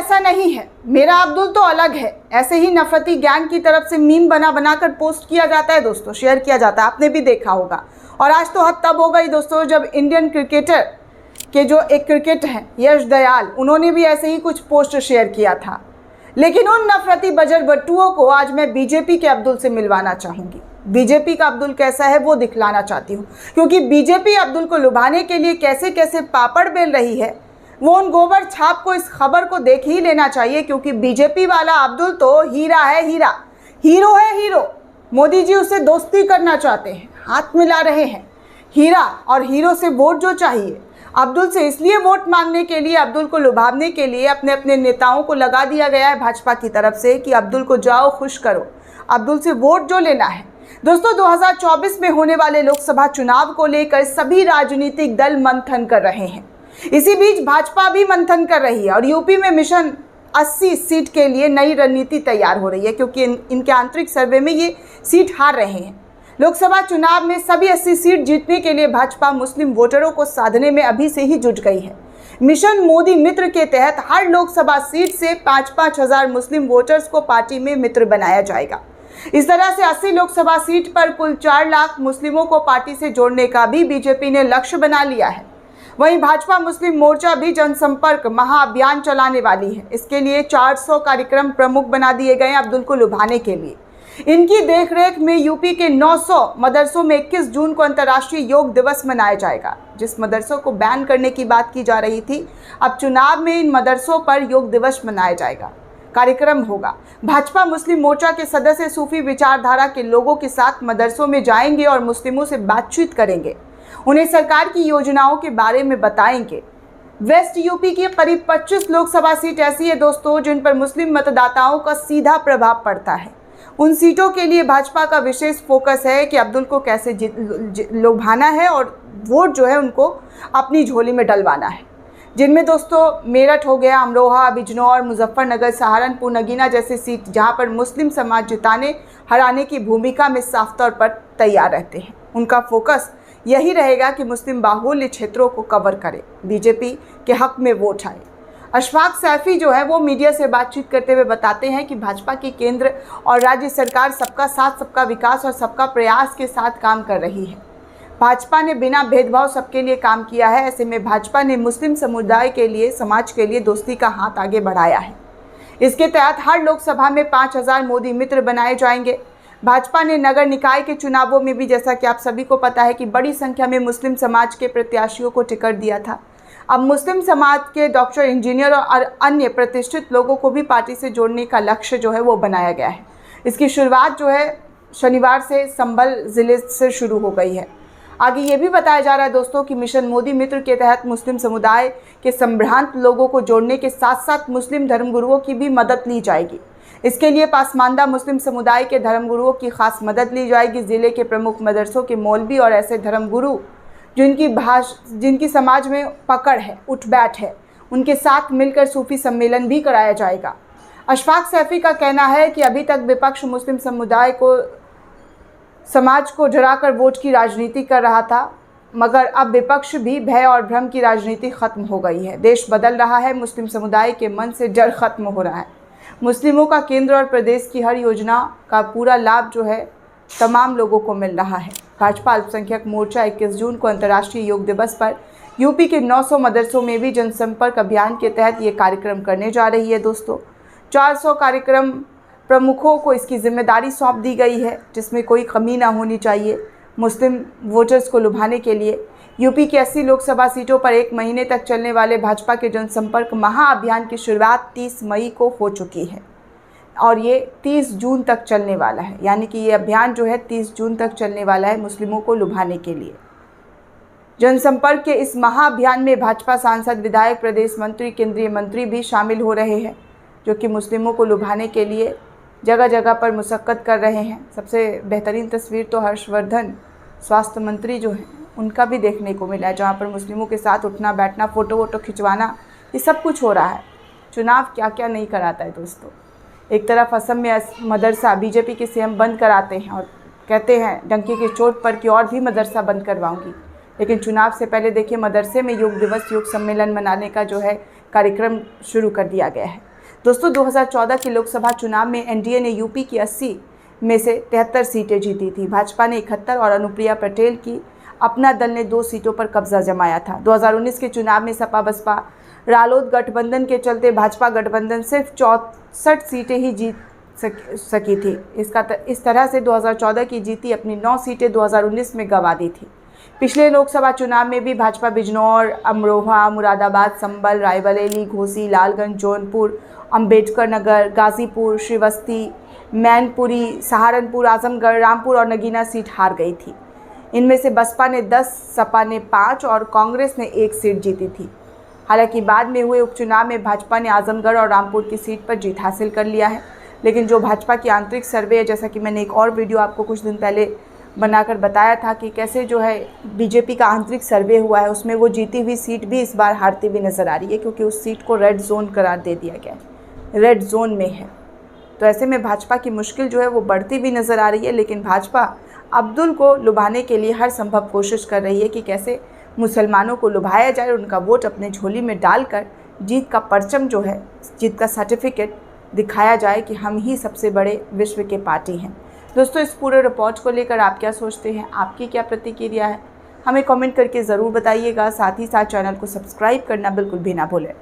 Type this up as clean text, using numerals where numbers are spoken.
ऐसा नहीं है, मेरा अब्दुल तो अलग है, ऐसे ही नफरती गैंग की तरफ से मीम बनाकर पोस्ट किया जाता है दोस्तों, शेयर किया जाता है, आपने भी देखा होगा। और आज तो हद तब हो गई दोस्तों जब इंडियन क्रिकेटर के जो एक क्रिकेट हैं यश दयाल, उन्होंने भी ऐसे ही कुछ पोस्ट शेयर किया था। लेकिन उन नफरती बजर बट्टुओं को आज मैं बीजेपी के अब्दुल से मिलवाना चाहूँगी। बीजेपी का अब्दुल कैसा है वो दिखलाना चाहती हूँ, क्योंकि बीजेपी अब्दुल को लुभाने के लिए कैसे कैसे पापड़ बेल रही है, वो उन गोबर छाप को इस खबर को देख ही लेना चाहिए। क्योंकि बीजेपी वाला अब्दुल तो हीरा है, हीरो है, हीरो। मोदी जी उससे दोस्ती करना चाहते हैं, हाथ मिला रहे हैं। हीरा और हीरो से वोट जो चाहिए अब्दुल से, इसलिए वोट मांगने के लिए, अब्दुल को लुभावने के लिए अपने अपने नेताओं को लगा दिया गया है भाजपा की तरफ से कि अब्दुल को जाओ खुश करो, अब्दुल से वोट जो लेना है। दोस्तों 2024 में होने वाले लोकसभा चुनाव को लेकर सभी राजनीतिक दल मंथन कर रहे हैं। इसी बीच भाजपा भी मंथन कर रही है और यूपी में मिशन 80 सीट के लिए नई रणनीति तैयार हो रही है, क्योंकि इनके आंतरिक सर्वे में ये सीट हार रहे हैं। लोकसभा चुनाव में सभी 80 सीट जीतने के लिए भाजपा मुस्लिम वोटरों को साधने में अभी से ही जुट गई है। मिशन मोदी मित्र के तहत हर लोकसभा सीट से 5-5 हजार मुस्लिम वोटर्स को पार्टी में मित्र बनाया जाएगा। इस तरह से 80 लोकसभा सीट पर कुल 4 लाख मुस्लिमों को पार्टी से जोड़ने का भी बीजेपी ने लक्ष्य बना लिया है। वहीं भाजपा मुस्लिम मोर्चा भी जनसंपर्क महाअभियान चलाने वाली है। इसके लिए 400 कार्यक्रम प्रमुख बना दिए गए हैं अब्दुल को लुभाने के लिए। इनकी देखरेख में यूपी के 900 मदरसों में 21 जून को अंतर्राष्ट्रीय योग दिवस मनाया जाएगा। जिस मदरसों को बैन करने की बात की जा रही थी, अब चुनाव में इन मदरसों पर योग दिवस मनाया जाएगा, कार्यक्रम होगा। भाजपा मुस्लिम मोर्चा के सदस्य सूफी विचारधारा के लोगों के साथ मदरसों में जाएंगे और मुस्लिमों से बातचीत करेंगे, उन्हें सरकार की योजनाओं के बारे में बताएंगे। वेस्ट यूपी की करीब 25 लोकसभा सीट ऐसी है दोस्तों जिन पर मुस्लिम मतदाताओं का सीधा प्रभाव पड़ता है। उन सीटों के लिए भाजपा का विशेष फोकस है कि अब्दुल को कैसे लुभाना है और वोट जो है उनको अपनी झोली में डलवाना है। जिनमें दोस्तों मेरठ हो गया, अमरोहा, बिजनौर, मुजफ्फरनगर, सहारनपुर, नगीना जैसी सीट जहां पर मुस्लिम समाज जिताने हराने की भूमिका में साफ तौर पर तैयार रहते हैं। उनका फोकस यही रहेगा कि मुस्लिम बाहुल्य क्षेत्रों को कवर करे, बीजेपी के हक में वोट आए। अशफाक सैफी जो है वो मीडिया से बातचीत करते हुए बताते हैं कि भाजपा की केंद्र और राज्य सरकार सबका साथ, सबका विकास और सबका प्रयास के साथ काम कर रही है। भाजपा ने बिना भेदभाव सबके लिए काम किया है। ऐसे में भाजपा ने मुस्लिम समुदाय के लिए, समाज के लिए दोस्ती का हाथ आगे बढ़ाया है। इसके तहत हर लोकसभा में 5000 मोदी मित्र बनाए जाएंगे। भाजपा ने नगर निकाय के चुनावों में भी, जैसा कि आप सभी को पता है, कि बड़ी संख्या में मुस्लिम समाज के प्रत्याशियों को टिकट दिया था। अब मुस्लिम समाज के डॉक्टर, इंजीनियर और अन्य प्रतिष्ठित लोगों को भी पार्टी से जोड़ने का लक्ष्य जो है वो बनाया गया है। इसकी शुरुआत जो है शनिवार से संभल जिले से शुरू हो गई है। आगे ये भी बताया जा रहा है दोस्तों कि मिशन मोदी मित्र के तहत मुस्लिम समुदाय के संभ्रांत लोगों को जोड़ने के साथ साथ मुस्लिम धर्मगुरुओं की भी मदद ली जाएगी। इसके लिए पासमानदा मुस्लिम समुदाय के धर्मगुरुओं की खास मदद ली जाएगी। ज़िले के प्रमुख मदरसों के मौलवी और ऐसे धर्मगुरु जिनकी समाज में पकड़ है, उठ बैठ है, उनके साथ मिलकर सूफी सम्मेलन भी कराया जाएगा। अशफाक सैफी का कहना है कि अभी तक विपक्ष मुस्लिम समुदाय को, समाज को डराकर वोट की राजनीति कर रहा था, मगर अब विपक्ष भी भय और भ्रम की राजनीति खत्म हो गई है। देश बदल रहा है, मुस्लिम समुदाय के मन से डर खत्म हो रहा है। मुस्लिमों का केंद्र और प्रदेश की हर योजना का पूरा लाभ जो है तमाम लोगों को मिल रहा है। भाजपा अल्पसंख्यक मोर्चा 21 जून को अंतर्राष्ट्रीय योग दिवस पर यूपी के 900 मदरसों में भी जनसंपर्क अभियान के तहत ये कार्यक्रम करने जा रही है दोस्तों। 400 कार्यक्रम प्रमुखों को इसकी जिम्मेदारी सौंप दी गई है, जिसमें कोई कमी ना होनी चाहिए। मुस्लिम वोटर्स को लुभाने के लिए यूपी की 80 लोकसभा सीटों पर 1 महीने तक चलने वाले भाजपा के जनसंपर्क महाअभियान की शुरुआत 30 मई को हो चुकी है और ये 30 जून तक चलने वाला है। यानी कि ये अभियान जो है 30 जून तक चलने वाला है मुस्लिमों को लुभाने के लिए। जनसंपर्क के इस महाअभियान में भाजपा सांसद, विधायक, प्रदेश मंत्री, केंद्रीय मंत्री भी शामिल हो रहे हैं, जो कि मुस्लिमों को लुभाने के लिए जगह जगह पर मुशक्कत कर रहे हैं। सबसे बेहतरीन तस्वीर तो हर्षवर्धन स्वास्थ्य मंत्री जो हैं उनका भी देखने को मिला है, जहाँ पर मुस्लिमों के साथ उठना बैठना, फ़ोटो वोटो खिंचवाना, ये सब कुछ हो रहा है। चुनाव क्या क्या नहीं कराता है दोस्तों। एक तरफ असम में मदरसा बीजेपी के सीएम बंद कराते हैं और कहते हैं डंकी की चोट पर कि और भी मदरसा बंद करवाऊंगी, लेकिन चुनाव से पहले देखिए मदरसे में योग दिवस, योग सम्मेलन मनाने का जो है कार्यक्रम शुरू कर दिया गया है। दोस्तों 2014 के लोकसभा चुनाव में एनडीए ने यूपी की 80 में से 73 सीटें जीती थी। भाजपा ने 71 और अनुप्रिया पटेल की अपना दल ने 2 सीटों पर कब्जा जमाया था। 2019 के चुनाव में सपा बसपा रालोद गठबंधन के चलते भाजपा गठबंधन सिर्फ 64 सीटें ही जीत सकी थी। इस तरह से 2014 की जीती अपनी 9 सीटें 2019 में गंवा दी थी। पिछले लोकसभा चुनाव में भी भाजपा बिजनौर, अमरोहा, मुरादाबाद, संभल, रायबरेली, घोसी, लालगंज, जौनपुर, अंबेडकर नगर, गाजीपुर, श्रीवस्ती, मैनपुरी, सहारनपुर, आजमगढ़, रामपुर और नगीना सीट हार गई थी। इनमें से बसपा ने 10, सपा ने 5 और कांग्रेस ने 1 सीट जीती थी। हालांकि बाद में हुए उपचुनाव में भाजपा ने आजमगढ़ और रामपुर की सीट पर जीत हासिल कर लिया है। लेकिन जो भाजपा की आंतरिक सर्वे है, जैसा कि मैंने एक और वीडियो आपको कुछ दिन पहले बनाकर बताया था कि कैसे जो है बीजेपी का आंतरिक सर्वे हुआ है, उसमें वो जीती हुई सीट भी इस बार हारती हुई नज़र आ रही है, क्योंकि उस सीट को रेड जोन करार दे दिया गया है, रेड जोन में है। तो ऐसे में भाजपा की मुश्किल जो है वो बढ़ती हुई नज़र आ रही है। लेकिन भाजपा अब्दुल को लुभाने के लिए हर संभव कोशिश कर रही है कि कैसे मुसलमानों को लुभाया जाए, उनका वोट अपने झोली में डालकर जीत का परचम जो है, जीत का सर्टिफिकेट दिखाया जाए कि हम ही सबसे बड़े विश्व के पार्टी हैं। दोस्तों, इस पूरे रिपोर्ट को लेकर आप क्या सोचते हैं, आपकी क्या प्रतिक्रिया है, हमें कमेंट करके ज़रूर बताइएगा। साथ ही साथ चैनल को सब्सक्राइब करना बिल्कुल भी ना भूलें।